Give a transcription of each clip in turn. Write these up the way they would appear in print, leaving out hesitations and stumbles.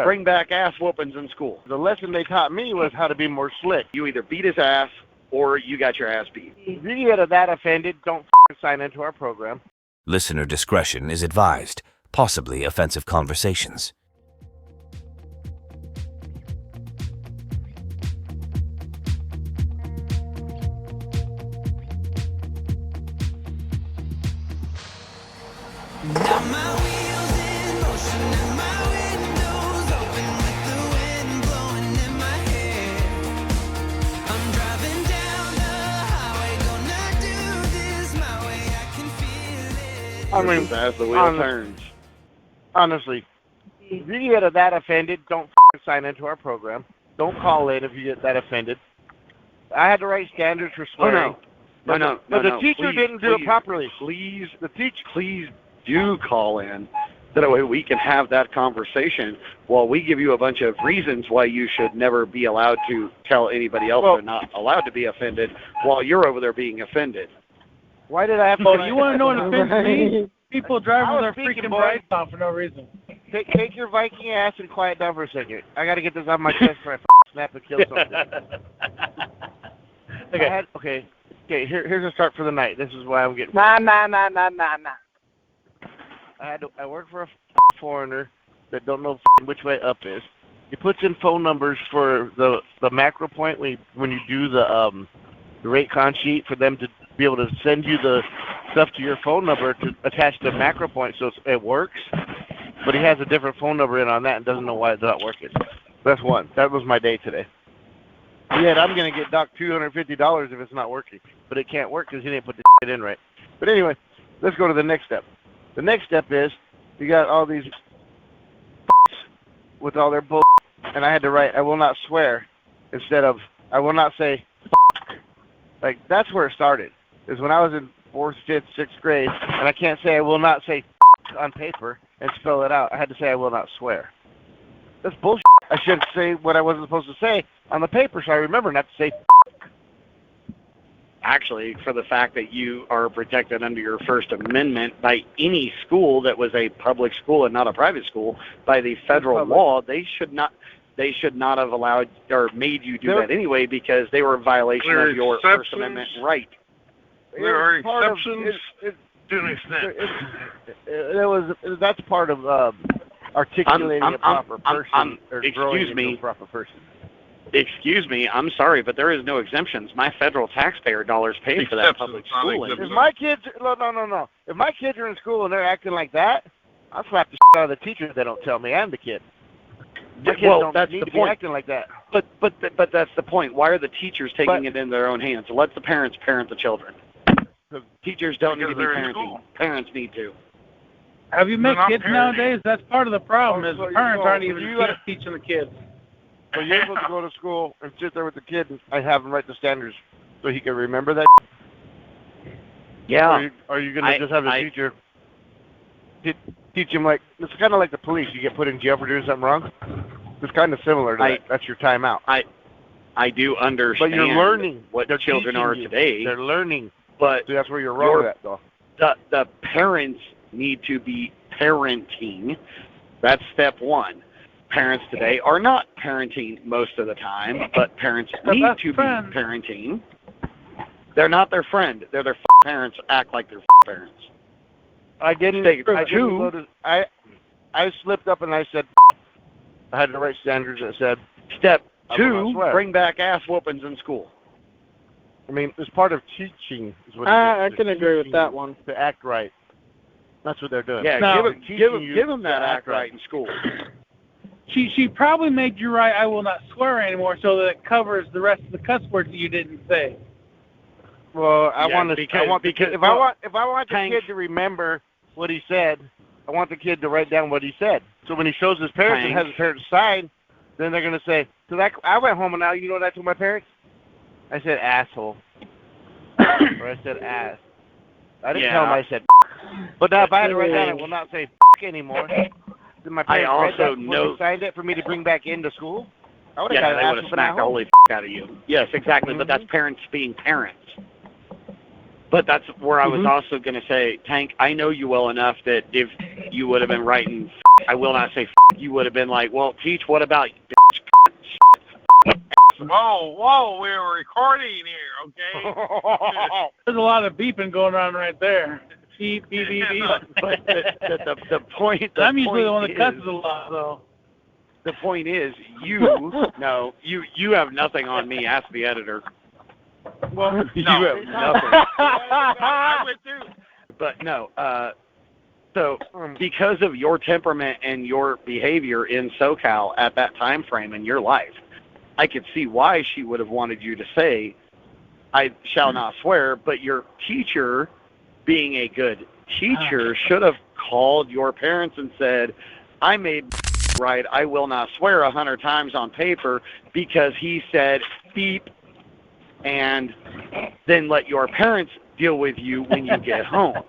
bring back ass whoopings in school. The lesson they taught me was how to be more slick. You either beat his ass or you got your ass beat. If you get that offended, don't sign into our program. Listener discretion is advised. Possibly offensive conversations. I mean, as the wheel turns. Honestly, if you get that offended, don't sign into our program. Don't call in if you get that offended. I had to write standards for swearing. No. But the teacher didn't do it properly. Please do call in. That way we can have that conversation while we give you a bunch of reasons why you should never be allowed to tell anybody else they're not allowed to be offended while you're over there being offended. Why did I have to... Oh, you want to know what offends me? People driving their freaking brights on for no reason. Take your Viking ass and quiet down for a second. I got to get this on my chest before I snap and kill something. Okay, here's a start for the night. This is why I'm getting... Nah. I work for a foreigner that don't know which way up is. He puts in phone numbers for the macro point when you do the rate con sheet for them to be able to send you the stuff to your phone number to attach to macro point so it works. But he has a different phone number in on that and doesn't know why it's not working. That's one. That was my day today. Yet I'm going to get docked $250 if it's not working. But it can't work because he didn't put the shit in right. But anyway, let's go to the next step. The next step is you got all these with all their bull, and I had to write, I will not swear, instead of, I will not say like, that's where it started, is when I was in 4th, 5th, 6th grade, and I can't say I will not say on paper and spell it out. I had to say I will not swear. That's bullshit. I should say what I wasn't supposed to say on the paper, so I remember not to say. Actually, for the fact that you are protected under your First Amendment by any school that was a public school and not a private school, by the federal law, they should not have allowed or made you do that anyway because they were in violation of your First Amendment right. There are exceptions to an extent. That's part of articulating a proper person or growing into a proper person. Excuse me, I'm sorry, but there is no exemptions. My federal taxpayer dollars pay for that public schooling. If my kids, no. If my kids are in school and they're acting like that, I'll slap the shit out of the teacher if they don't tell me and the kid. My kids don't that's need the to point. Be acting like that. But that's the point. Why are the teachers taking it in their own hands? Let the parents parent the children. Teachers don't need to be parenting. Parents need to. Have you met kids nowadays? That's part of the problem is the parents aren't even teaching the kids. So you're able to go to school and sit there with the kid and I have him write the standards so he can remember that? Yeah. Or are you going to just have the teacher teach him like, it's kind of like the police. You get put in jail for doing something wrong. It's kind of similar to that. That's your timeout. I do understand but you're learning what children are today. They're learning. But so that's where you're wrong at, though. The parents need to be parenting. That's step one. Parents today are not parenting most of the time, but parents need to be parenting. They're not their friend. They're their parents. Act like they're parents. I slipped up and I said, I had to write standards that said, step 2, bring back ass whoopings in school. I mean, it's part of teaching. Is what I can agree with that one. To act right. That's what they're doing. Yeah, give them that act right in school. She probably made you write I will not swear anymore so that it covers the rest of the cuss words that you didn't say. Well, I want the kid to remember what he said, I want the kid to write down what he said. So when he shows his parents and has his parents sign, then they're going to say, because I went home and now you know what I told my parents? I said asshole. Or I said ass. I didn't tell them I said But now if I had to write down, I will not say anymore. Did my parents signed it for me to bring back into school? I would have they would have smacked the holy out of you. Yes, exactly. But that's parents being parents. But that's where I was also going to say, Tank, I know you well enough that if you would have been writing I will not say you would have been like, well, Teach, what about Whoa, we're recording here, okay? There's a lot of beeping going on right there. Beep, beep, beep, beep. But the point. I'm usually the one that cusses a lot, though. The point is, you have nothing on me. Ask the editor. Well, you have nothing. I would too. But no. So because of your temperament and your behavior in SoCal at that time frame in your life, I could see why she would have wanted you to say, "I shall not swear." But your teacher, being a good teacher, should have called your parents and said, "I made right. I will not swear 100 times on paper because he said beep," and then let your parents deal with you when you get home.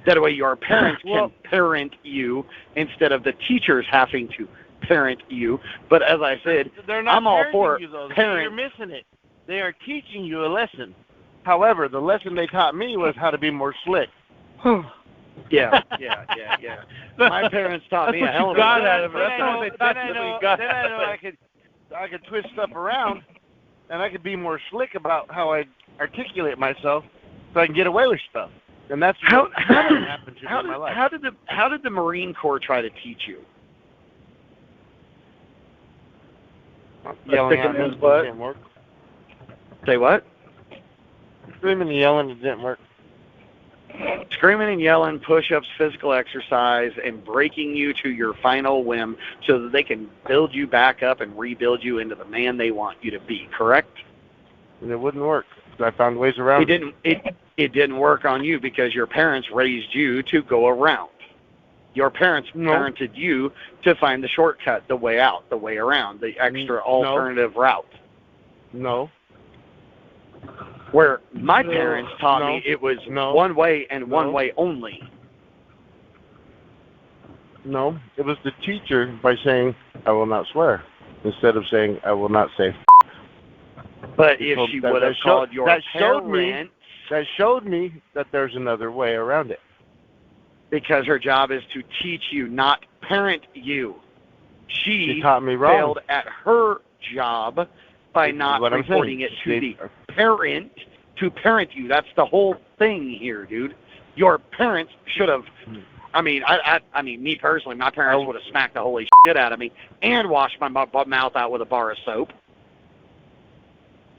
That way your parents can parent you instead of the teachers having to parent you. But as I said, they're not I'm all for you, though. parents. You're missing it. They are teaching you a lesson. However, the lesson they taught me was how to be more slick. Yeah. My parents taught me a hell of a lot. Then I know I could twist stuff around, and I could be more slick about how I articulate myself, so I can get away with stuff. And that's what happened to me in my life. How did the Marine Corps try to teach you? Yelling at me, it didn't work. Say what? Screaming and yelling, it didn't work. Screaming and yelling, push-ups, physical exercise, and breaking you to your final whim so that they can build you back up and rebuild you into the man they want you to be, correct? And it wouldn't work. I found ways around it. It didn't work on you because your parents raised you to go around. Your parents parented you to find the shortcut, the way out, the way around, the extra alternative route. No. Where my parents taught me it was one way and one way only. No, it was the teacher by saying, "I will not swear," instead of saying, "I will not say." But if she would have called your parent... That showed me that there's another way around it. Because her job is to teach you, not parent you. She taught me wrong. Failed at her job by not reporting it to the parent to parent you. That's the whole thing here, dude. Your parents should have... I mean, me personally, my parents would have smacked the holy shit out of me and washed my mouth out with a bar of soap.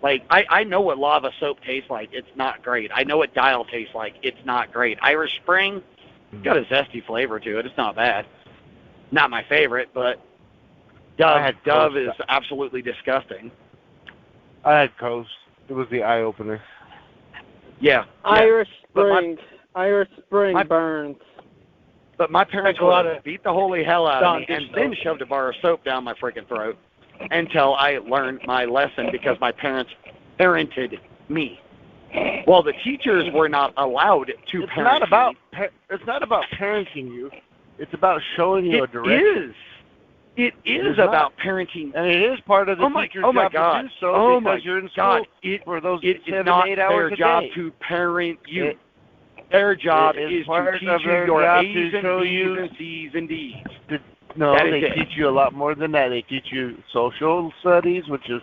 Like, I know what lava soap tastes like. It's not great. I know what Dial tastes like. It's not great. Irish Spring, got a zesty flavor to it. It's not bad. Not my favorite, but Dove is absolutely disgusting. I had Coast. It was the eye-opener. Yeah. Irish Spring. Irish Spring burns. But my parents would have beat the holy hell out of me and then shoved a bar of soap down my freaking throat until I learned my lesson because my parents parented me. Well, the teachers were not allowed to parent me. It's not about parenting you. It's about showing you a direction. It is about parenting. And it is part of the teacher's job to do so because you're in school for those 7, 8 hours a day. It's not their job to parent you. Their job is to teach you your A's and C's and D's. No, they teach you a lot more than that. They teach you social studies, which is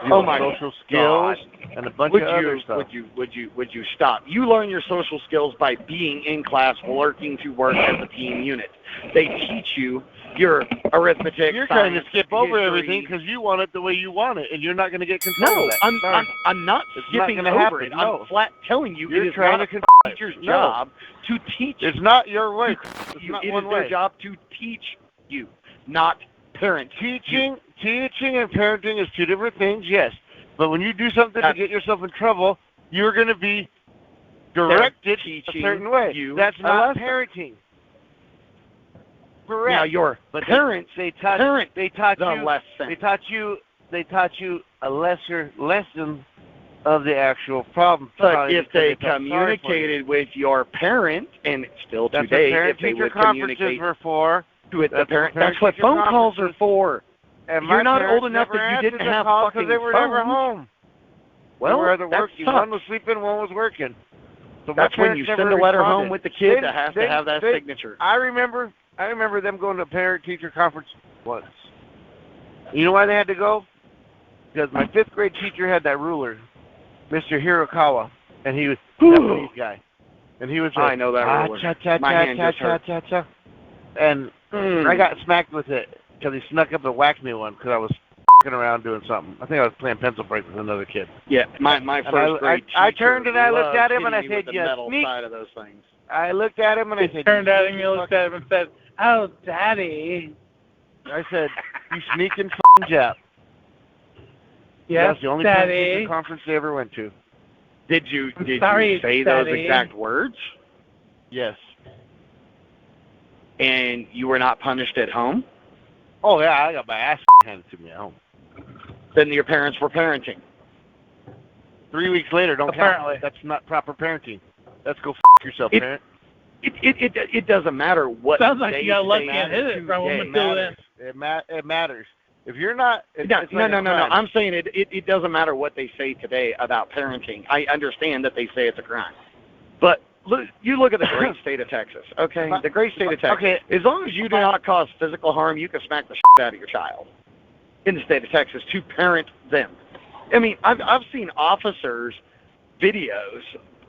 social skills, and a bunch of other stuff. Would you stop? You learn your social skills by being in class, working to work as a team unit. They teach you your arithmetic. You're trying to skip over everything because you want it the way you want it, and you're not going to get control of that. I'm not skipping over it. I'm flat telling you it is not a teacher's job to teach. It's not your way. It is their job to teach you, not parent. Teaching and parenting is two different things, yes. But when you do something to get yourself in trouble, you're going to be directed a certain way. That's not parenting. Correct. Now your parents they taught the lesson. They taught you a lesser lesson of the actual problem. But if they communicated with your parent, and still today, if they would communicate with the parent, that's what phone calls are for. And you're not old enough that you didn't have fucking phones. They were never home. Well, they were either working. One was sleeping, one was working. So that's when you send a letter home with the kid that has to have that signature. I remember I remember them going to a parent-teacher conference once. You know why they had to go? Because my 5th grade teacher had that ruler, Mr. Hirokawa, and he was a Japanese guy. And he was I know that ruler. My hand just hurt. And I got smacked with it because he snuck up and whacked me one because I was f***ing around doing something. I think I was playing pencil break with another kid. Yeah, my first grade teacher I turned and I looked at him and I said, "You sneak." Side of those things. I looked at him and I said, turned at him, you looked at him and said, "Oh, Daddy." I said, "You sneaking f***ing Jap." Yes, That's the only Daddy. conference they ever went to. Did you sorry, say Daddy. those exact words? Yes. And you were not punished at home? Oh, yeah, I got my ass handed to me at home. Then your parents were parenting. 3 weeks later, don't Apparently. count. That's not proper parenting. Let's go yourself, It- parent. It doesn't matter what Sounds like they you got lucky say and hit it from today. him until then. It matters. If you're not... No. I'm saying it doesn't matter what they say today about parenting. I understand that they say it's a crime. But you look at the great state of Texas, okay? The great state of Texas. Okay. As long as you do not cause physical harm, you can smack the shit out of your child in the state of Texas to parent them. I mean, I've seen officers' videos,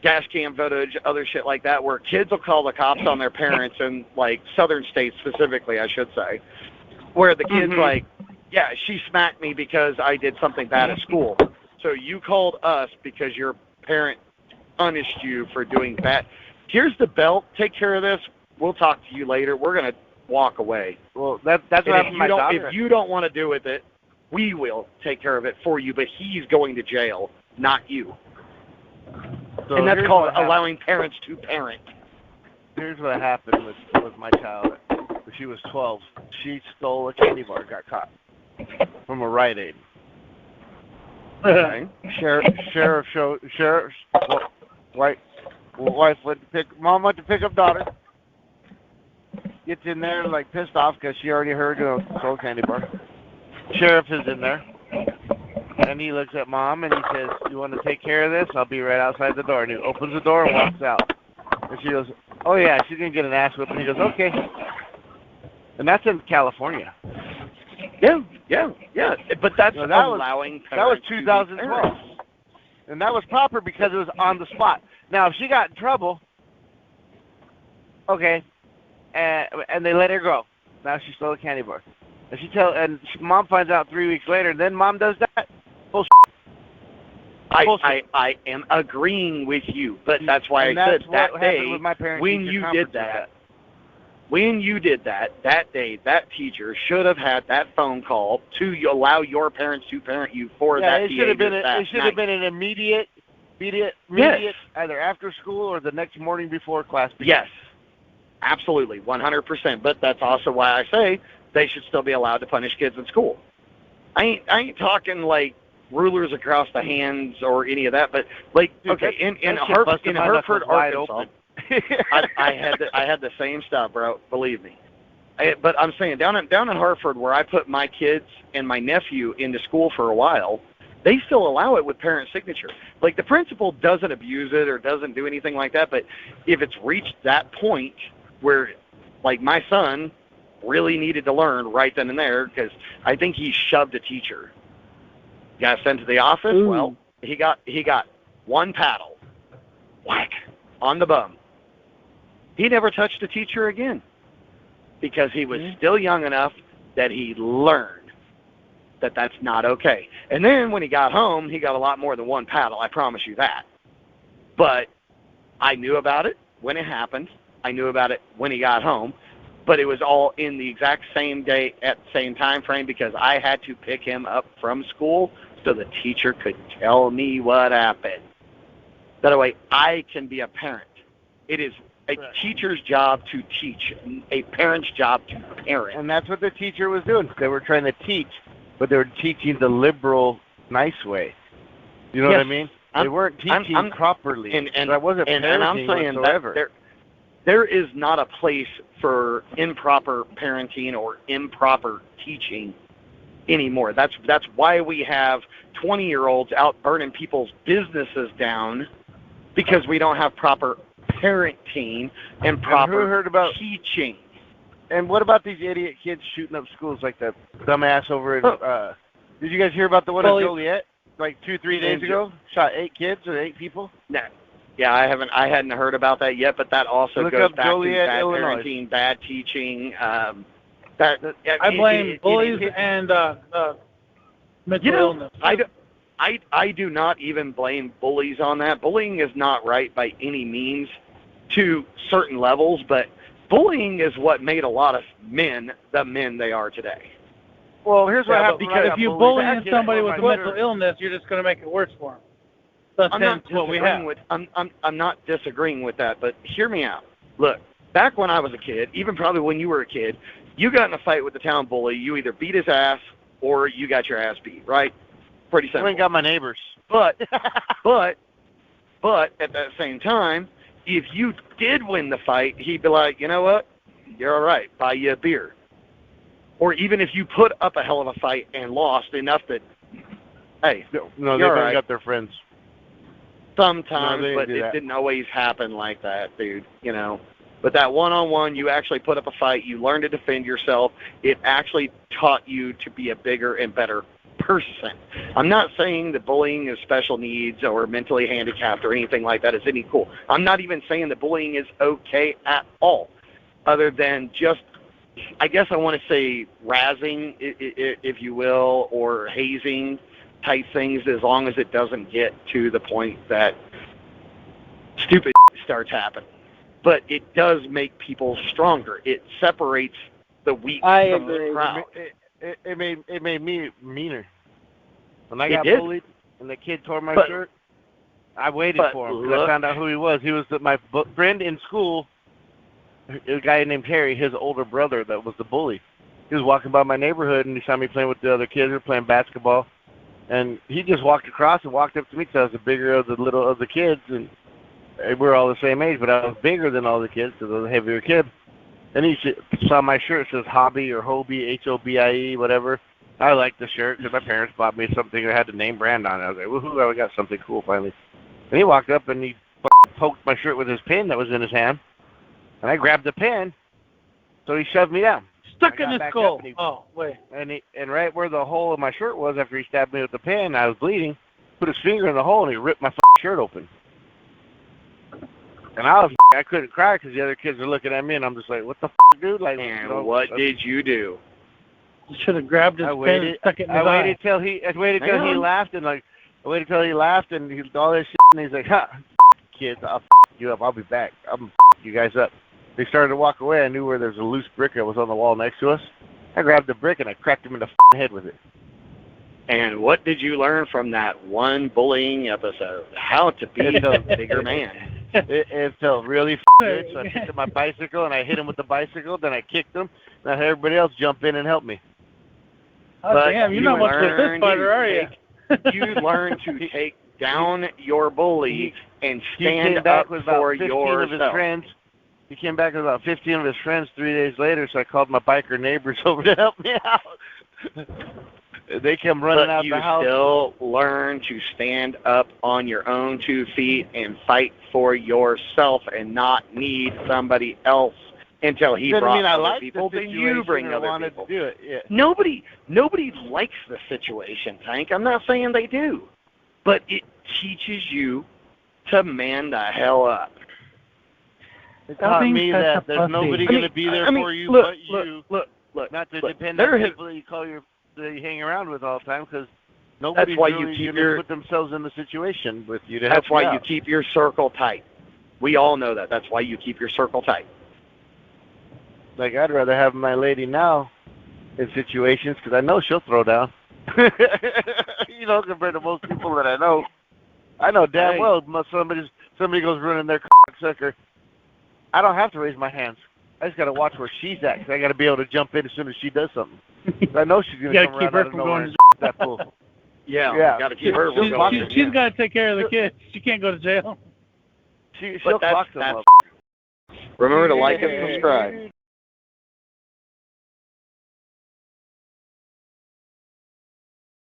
dash cam footage, other shit like that, where kids will call the cops on their parents in, like, southern states specifically, I should say, where the kid's like, yeah, she smacked me because I did something bad at school. So you called us because your parent punished you for doing bad. Here's the belt. Take care of this. We'll talk to you later. We're going to walk away. Well, that's what happened to my daughter. If you don't want to do with it, we will take care of it for you, but he's going to jail, not you. So and that's called allowing parents to parent. Here's what happened with my child. When she was 12, she stole a candy bar, got caught from a Rite Aid. Okay. Sheriff's wife mom went to pick up daughter. Gets in there like pissed off because she already heard stole a candy bar. Sheriff is in there, and he looks at mom and he says, "You want to take care of this? I'll be right outside the door." And he opens the door and walks out. And she goes, "Oh yeah, she's gonna get an ass whip." And he goes, "Okay." And that's in California. Yeah. But that's allowing parents. That was 2012. And that was proper because it was on the spot. Now, if she got in trouble, okay, and they let her go. Now she stole a candy bar. And mom finds out 3 weeks later, and then mom does that. Bullshit. I am agreeing with you, but that's why I said that day when you did that. When you did that day, that teacher should have had that phone call to allow your parents to parent you for that behavior. It should have been an immediate, either after school or the next morning before class begins. Yes, absolutely, 100%. But that's also why I say they should still be allowed to punish kids in school. I ain't talking like rulers across the hands or any of that, but like, okay, in Hartford, Arkansas. I had the same stuff, bro. Believe me. But I'm saying down in Hartford, where I put my kids and my nephew into school for a while, they still allow it with parent signature. Like the principal doesn't abuse it or doesn't do anything like that. But if it's reached that point where, like my son, really needed to learn right then and there, because I think he shoved a teacher. Got sent to the office. Ooh. Well, he got one paddle, whack on the bum. He never touched a teacher again because he was still young enough that he learned that that's not okay. And then when he got home, he got a lot more than one paddle, I promise you that. But I knew about it when it happened. I knew about it when he got home. But it was all in the exact same day at the same time frame because I had to pick him up from school so the teacher could tell me what happened. That way, I can be a parent. It is a teacher's job to teach, a parent's job to parent. And that's what the teacher was doing. They were trying to teach, but they were teaching the liberal, nice way. You know what I mean? They weren't teaching properly. And I wasn't parenting I'm saying whatsoever. That there is not a place for improper parenting or improper teaching anymore. That's why we have 20-year-olds out burning people's businesses down because we don't have proper parenting and proper teaching. And what about these idiot kids shooting up schools like that dumbass over in, did you guys hear about the one in Joliet? Like 2-3 days ago? Shot 8 kids or 8 people? No. Yeah, I hadn't heard about that yet, but that also goes back Joliet, to bad Illinois. parenting, bad teaching. I blame bullies and mental illness. I do not even blame bullies on that. Bullying is not right by any means to certain levels, but bullying is what made a lot of men the men they are today. Well, here's what happens. Because if you bully somebody with a mental illness, you're just going to make it worse for them. I'm not disagreeing with that, but hear me out. Look, back when I was a kid, even probably when you were a kid, you got in a fight with the town bully. You either beat his ass or you got your ass beat, right? Pretty simple. I ain't got my neighbors. But at that same time, if you did win the fight, he'd be like, you know what? You're all right. Buy you a beer. Or even if you put up a hell of a fight and lost enough that, hey, no, they've right. Got their friends. Sometimes, but it didn't always happen like that, dude. You know. But that one-on-one, you actually put up a fight. You learned to defend yourself. It actually taught you to be a bigger and better person. I'm not saying that bullying is special needs or mentally handicapped or anything like that is any cool. I'm not even saying that bullying is okay at all, other than just, I guess I want to say razzing, if you will, or hazing type things, as long as it doesn't get to the point that stupid starts happening. But it does make people stronger. It separates the weak from the proud. It made me meaner. When I got bullied and the kid tore my shirt, I waited for him because I found out who he was. He was my friend in school, a guy named Harry, his older brother that was the bully. He was walking by my neighborhood and he saw me playing with the other kids. We were playing basketball. And he just walked across and walked up to me because I was the bigger of the kids. And we were all the same age, but I was bigger than all the kids because I was a heavier kid. And he saw my shirt. It says Hobby or Hobie, Hobie, whatever. I liked the shirt because my parents bought me something that had the name brand on it. I was like, woohoo, I got something cool finally. And he walked up and he poked my shirt with his pen that was in his hand. And I grabbed the pen, so he shoved me down. Stuck in his skull. Oh, wait. And right where the hole in my shirt was after he stabbed me with the pen, I was bleeding, put his finger in the hole and he ripped my shirt open. And I couldn't cry because the other kids are looking at me, and I'm just like, what the dude? Like, and what did you do? You should have grabbed his pen and stuck it in his eye. I waited till he laughed, and all this shit, and he's like, ha, kids, I'll you up. I'll be back. I'm you guys up. They started to walk away. I knew where there was a loose brick that was on the wall next to us. I grabbed the brick, and I cracked him in the head with it. And what did you learn from that one bullying episode? How to be a bigger man. It felt really good, so I picked up my bicycle, and I hit him with the bicycle, then I kicked him, and I had everybody else jump in and help me. Oh, but damn, you're not much of a fist fighter, are you? You learned to take down your bully and stand up for yourself. He came back with about 15 of his friends 3 days later, so I called my biker neighbors over to help me out. They come running out the house. But you still learn to stand up on your own 2 feet and fight for yourself and not need somebody else until he brought other people. Then you bring other people. To do it. Yeah. Nobody likes the situation, Tank. I'm not saying they do. But it teaches you to man the hell up. It taught me that there's nobody going to be there for you but you. Look. Not to depend on people that you hang around with all the time, because nobody's really going to put themselves in the situation with you to help you out. That's why you keep your circle tight. We all know that. That's why you keep your circle tight. Like, I'd rather have my lady now in situations because I know she'll throw down. Compared to most people that I know. I know damn well somebody goes running their sucker. I don't have to raise my hands. I just got to watch where she's at, because I got to be able to jump in as soon as she does something. I know she's going to come around out of nowhere and that pool. Yeah. You got to keep her from going. She's got to take care of the kids. She can't go to jail. She'll clock them up. Remember to like and subscribe.